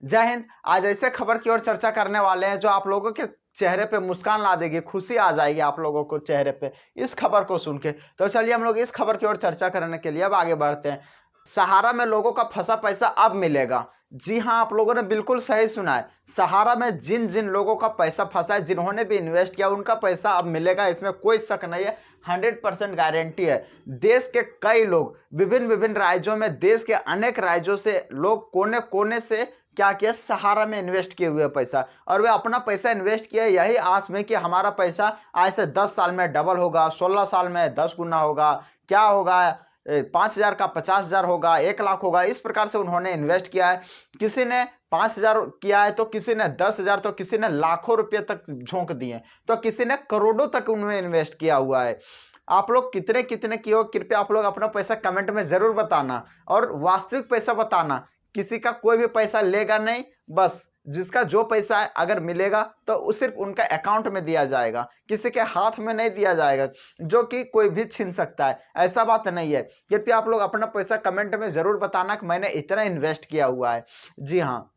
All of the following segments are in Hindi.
जय हिंद। आज ऐसे खबर की ओर चर्चा करने वाले हैं जो आप लोगों के चेहरे पे मुस्कान ला देगी, खुशी आ जाएगी आप लोगों को चेहरे पे इस खबर को सुन के। तो चलिए हम लोग इस खबर की ओर चर्चा करने के लिए अब आगे बढ़ते हैं। सहारा में लोगों का फंसा पैसा अब मिलेगा। जी हाँ, आप लोगों ने बिल्कुल सही सुना है। सहारा में जिन जिन लोगों का पैसा फंसा है, जिन्होंने भी इन्वेस्ट किया, उनका पैसा अब मिलेगा, इसमें कोई शक नहीं है। 100% गारंटी है। देश के कई लोग विभिन्न विभिन्न राज्यों में, देश के अनेक राज्यों से लोग कोने कोने से क्या किया, सहारा में इन्वेस्ट किए हुए पैसा, और वे अपना पैसा इन्वेस्ट किया यही आस में कि हमारा पैसा आज से 10 साल में डबल होगा, 16 साल में 10 गुना होगा, क्या होगा 5,000 का 50,000 होगा, 1 लाख होगा। इस प्रकार से उन्होंने इन्वेस्ट किया है। किसी ने 5,000 किया है, तो किसी ने 10,000, तो किसी ने लाखों रुपए तक झोंक दिए, तो किसी ने करोड़ों तक उन्होंने इन्वेस्ट किया हुआ है। आप लोग कितने कितने किए हो, कृपया आप लोग अपना पैसा कमेंट में जरूर बताना, और वास्तविक पैसा बताना। किसी का कोई भी पैसा लेगा नहीं, बस जिसका जो पैसा है अगर मिलेगा तो वो सिर्फ उनका अकाउंट में दिया जाएगा, किसी के हाथ में नहीं दिया जाएगा, जो कि कोई भी छीन सकता है। ऐसा बात नहीं है। कृपया आप लोग अपना पैसा कमेंट में जरूर बताना कि मैंने इतना इन्वेस्ट किया हुआ है। जी हाँ,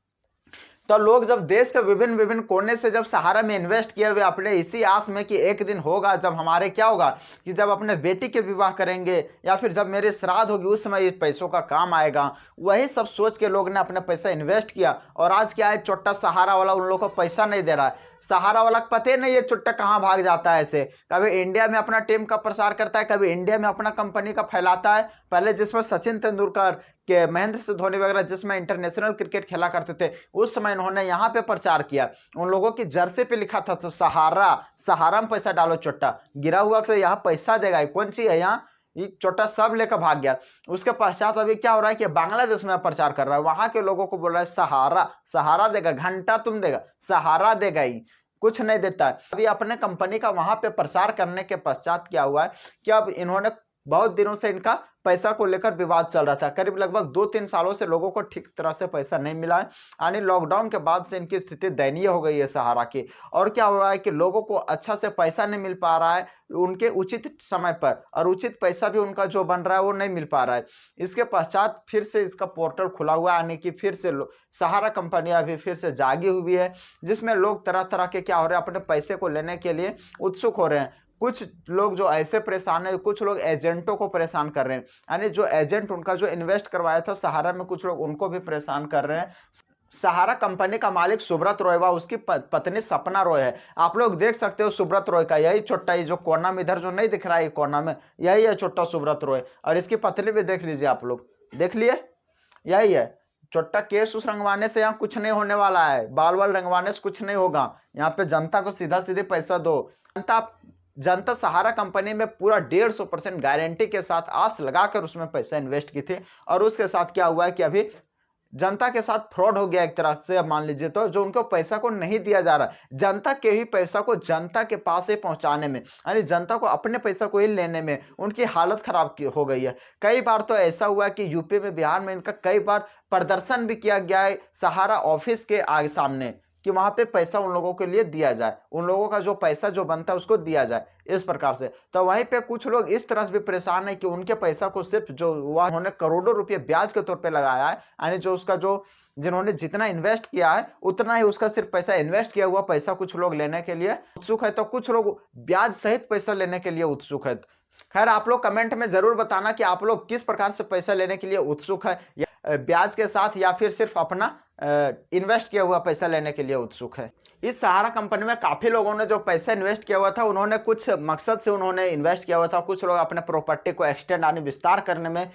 तो लोग जब देश के विभिन्न विभिन्न कोने से जब सहारा में इन्वेस्ट किए हुए अपने इसी आस में कि एक दिन होगा जब हमारे क्या होगा कि जब अपने बेटी के विवाह करेंगे या फिर जब मेरे श्राद्ध होगी, उस समय ये पैसों का काम आएगा, वही सब सोच के लोग ने अपना पैसा इन्वेस्ट किया। और आज क्या है, छोटा सहारा वाला उन लोगों को पैसा नहीं दे रहा है। सहारा वाला को पता ही नहीं है चुट्टा कहाँ भाग जाता है। ऐसे कभी इंडिया में अपना टीम का प्रसार करता है, कभी इंडिया में अपना कंपनी का फैलाता है। पहले जिसमें सचिन तेंदुलकर के, महेंद्र सिंह धोनी वगैरह जिसमें इंटरनेशनल क्रिकेट खेला करते थे, उस समय इन्होंने यहाँ पे प्रचार किया। उन लोगों की जर्सी पे लिखा था तो सहारा, सहारा में पैसा डालो, चोट्टा गिरा हुआ से यहाँ पैसा देगा। कौन चीज है यहाँ, ये छोटा सब लेकर भाग गया। उसके पश्चात अभी क्या हो रहा है कि बांग्लादेश में प्रचार कर रहा है, वहां के लोगों को बोल रहा है सहारा, सहारा देगा, घंटा तुम देगा, सहारा देगा ही, कुछ नहीं देता है। अभी अपने कंपनी का वहां पे प्रचार करने के पश्चात क्या हुआ है कि अब इन्होंने बहुत दिनों से इनका पैसा को लेकर विवाद चल रहा था। करीब लगभग 2-3 सालों से लोगों को ठीक तरह से पैसा नहीं मिला है, यानी लॉकडाउन के बाद से इनकी स्थिति दयनीय हो गई है सहारा की। और क्या हो रहा है कि लोगों को अच्छा से पैसा नहीं मिल पा रहा है उनके उचित समय पर, और उचित पैसा भी उनका जो बन रहा है वो नहीं मिल पा रहा है। इसके पश्चात फिर से इसका पोर्टल खुला हुआ है, यानी कि फिर से सहारा कंपनियां भी फिर से जागी हुई है, जिसमें लोग तरह तरह के क्या हो रहे हैं, अपने पैसे को लेने के लिए उत्सुक हो रहे हैं। कुछ लोग जो ऐसे परेशान है, कुछ लोग एजेंटों को परेशान कर रहे हैं, यानी जो एजेंट उनका जो इन्वेस्ट करवाया था सहारा में, कुछ लोग उनको भी परेशान कर रहे हैं। सहारा कंपनी का मालिक सुब्रत रॉय व उसकी पत्नी सपना रॉय है। आप लोग देख सकते हो सुब्रत रॉय का यही छोटा, ही जो कोना में इधर जो नहीं दिख रहा है कोना में, यही है छोटा सुब्रत रॉय। और इसकी पत्नी भी देख लीजिए, आप लोग देख लिए, यही है छोटा। केस उस रंगवाने से यहाँ कुछ नहीं होने वाला है, बाल वाल रंगवाने से कुछ नहीं होगा। यहाँ पे जनता को सीधा सीधे पैसा दो। जनता सहारा कंपनी में पूरा 150% गारंटी के साथ आस लगाकर उसमें पैसा इन्वेस्ट की थी, और उसके साथ क्या हुआ है कि अभी जनता के साथ फ्रॉड हो गया एक तरह से। अब मान लीजिए तो जो उनको पैसा को नहीं दिया जा रहा, जनता के ही पैसा को जनता के पास ही पहुंचाने में, यानी जनता को अपने पैसा को ही लेने में उनकी हालत खराब हो गई है। कई बार तो ऐसा हुआ कि यूपी में, बिहार में इनका कई बार प्रदर्शन भी किया गया है सहारा ऑफिस के आगे सामने, कि वहां पे पैसा उन लोगों के लिए दिया जाए, उन लोगों का जो पैसा जो बनता है उसको दिया जाए, इस प्रकार से। तो वहीं पे कुछ लोग इस तरह से भी परेशान है कि उनके पैसा को सिर्फ जो उन्होंने करोड़ों रुपए ब्याज के तौर पे लगाया है, यानी जो उसका जो जिन्होंने जितना इन्वेस्ट किया है उतना ही उसका सिर्फ पैसा, इन्वेस्ट किया हुआ पैसा कुछ लोग लेने के लिए उत्सुक है, तो कुछ लोग ब्याज सहित पैसा लेने के लिए उत्सुक है। खैर, आप लोग कमेंट में जरूर बताना कि आप लोग किस प्रकार से पैसा लेने के लिए उत्सुक है, या ब्याज के साथ, या फिर सिर्फ अपना इन्वेस्ट किया हुआ पैसा लेने के लिए उत्सुक है। इस सहारा कंपनी में काफी लोगों ने जो पैसा इन्वेस्ट किया हुआ था, उन्होंने कुछ मकसद से उन्होंने इन्वेस्ट किया हुआ था। कुछ लोग अपने प्रॉपर्टी को एक्सटेंड यानी विस्तार करने में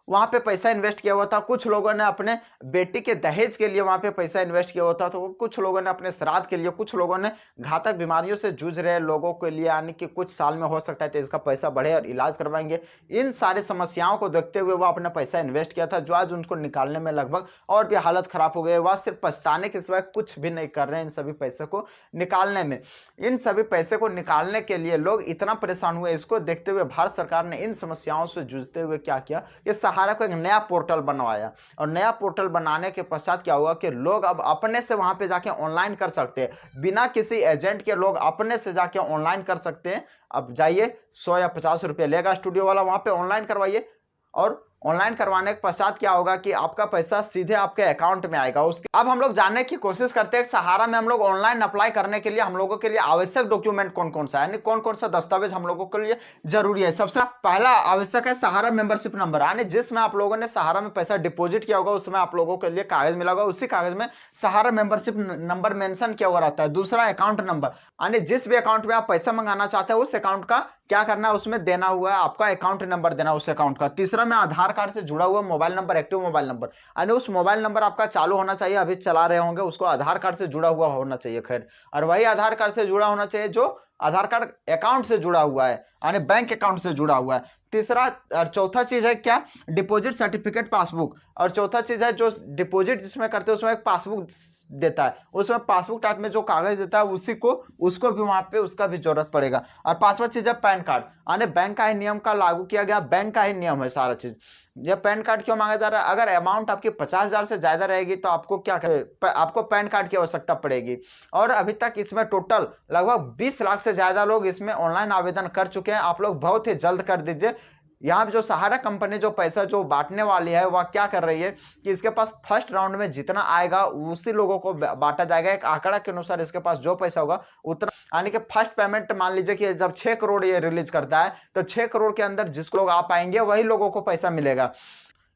वहां पे पैसा इन्वेस्ट किया हुआ था। कुछ लोगों ने अपने बेटी के दहेज के लिए वहां पे पैसा इन्वेस्ट किया हुआ था। तो कुछ लोगों ने अपने श्राद्ध के लिए, कुछ लोगों ने घातक बीमारियों से जूझ रहे लोगों के लिए, यानी कि कुछ साल में हो सकता है तो इसका पैसा बढ़े और इलाज करवाएंगे। इन सारी समस्याओं को देखते हुए वो अपना पैसा इन्वेस्ट किया था, जो आज उनको निकालने में लगभग और भी हालत खराब हो गई। वह सिर्फ पछताने के सिवाय कुछ भी नहीं कर रहे हैं इन सभी पैसे को निकालने में। इन सभी पैसे को निकालने के लिए लोग इतना परेशान हुए। इसको देखते हुए भारत सरकार ने इन समस्याओं से जूझते हुए क्या किया, ये सहारा को एक नया पोर्टल बनवाया। और नया पोर्टल बनाने के पश्चात क्या हुआ कि लोग अब अपने से वहां पे जाके ऑनलाइन कर सकते हैं, बिना किसी एजेंट के लोग अपने से जाके ऑनलाइन कर सकते हैं। अब जाइए, 100 या 50 रुपये लेगा स्टूडियो वाला, वहां पे ऑनलाइन करवाइए और ऑनलाइन करवाने के पश्चात क्या होगा कि आपका पैसा सीधे आपके अकाउंट में आएगा। उसके अब हम लोग जानने की कोशिश करते हैं सहारा में हम लोग ऑनलाइन अप्लाई करने के लिए हम लोगों के लिए आवश्यक डॉक्यूमेंट कौन कौन सा है, यानी कौन कौन सा दस्तावेज हम लोगों के लिए जरूरी है। सबसे पहला आवश्यक है सहारा मेंबरशिप नंबर, यानी जिसमें आप लोगों ने सहारा में पैसा डिपॉजिट किया होगा उसमें आप लोगों के लिए कागज मिला होगा, उसी कागज में सहारा मेंबरशिप नंबर मेंशन किया हुआ रहता है। दूसरा अकाउंट नंबर, यानी जिस भी अकाउंट में आप पैसा मंगाना चाहते हैं उस अकाउंट का क्या करना है, उसमें देना हुआ है आपका अकाउंट नंबर देना उस अकाउंट का। तीसरा में आधार कार्ड से जुड़ा हुआ mobile number, active mobile number, यानी उस मोबाइल नंबर आपका चालू होना चाहिए, अभी चला रहे होंगे उसको आधार कार्ड से जुड़ा हुआ होना चाहिए। खैर, और वही आधार कार्ड से जुड़ा होना चाहिए जो आधार कार्ड अकाउंट से जुड़ा हुआ है, यानी बैंक अकाउंट से जुड़ा हुआ है। तीसरा और चौथा चीज है क्या, डिपॉजिट सर्टिफिकेट पासबुक, और चौथा चीज है जो डिपॉजिट जिसमें करते हैं उसमें एक पासबुक देता है, उसमें पासबुक टाइप में जो कागज देता है उसी को उसको भी वहां पे उसका भी जरूरत पड़ेगा। और पांचवा चीज है पैन कार्ड, यानी बैंक का ही नियम का लागू किया गया, बैंक का ही नियम है सारा चीज। ये पैन कार्ड क्यों मांगा जा रहा है, अगर अमाउंट आपकी 50,000 से ज्यादा रहेगी तो आपको क्या करें, आपको पैन कार्ड की आवश्यकता पड़ेगी। और अभी तक इसमें टोटल लगभग 20 लाख से ज्यादा लोग इसमें ऑनलाइन आवेदन कर चुके हैं। आप लोग बहुत ही जल्द कर दीजिए। यहाँ पे जो सहारा कंपनी जो पैसा जो बांटने वाली है वह क्या कर रही है कि इसके पास फर्स्ट राउंड में जितना आएगा उसी लोगों को बांटा जाएगा। एक आंकड़ा के अनुसार इसके पास जो पैसा होगा उतना, यानी कि फर्स्ट पेमेंट मान लीजिए कि जब 6 करोड़ ये रिलीज करता है तो 6 करोड़ के अंदर जिसको लोग आ पाएंगे वही लोगों को पैसा मिलेगा।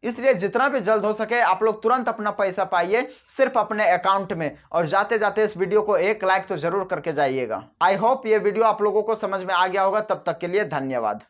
इसलिए जितना भी जल्द हो सके आप लोग तुरंत अपना पैसा पाइए सिर्फ अपने अकाउंट में। और जाते जाते इस वीडियो को एक लाइक तो जरूर करके जाइएगा। आई होप ये वीडियो आप लोगों को समझ में आ गया होगा। तब तक के लिए धन्यवाद।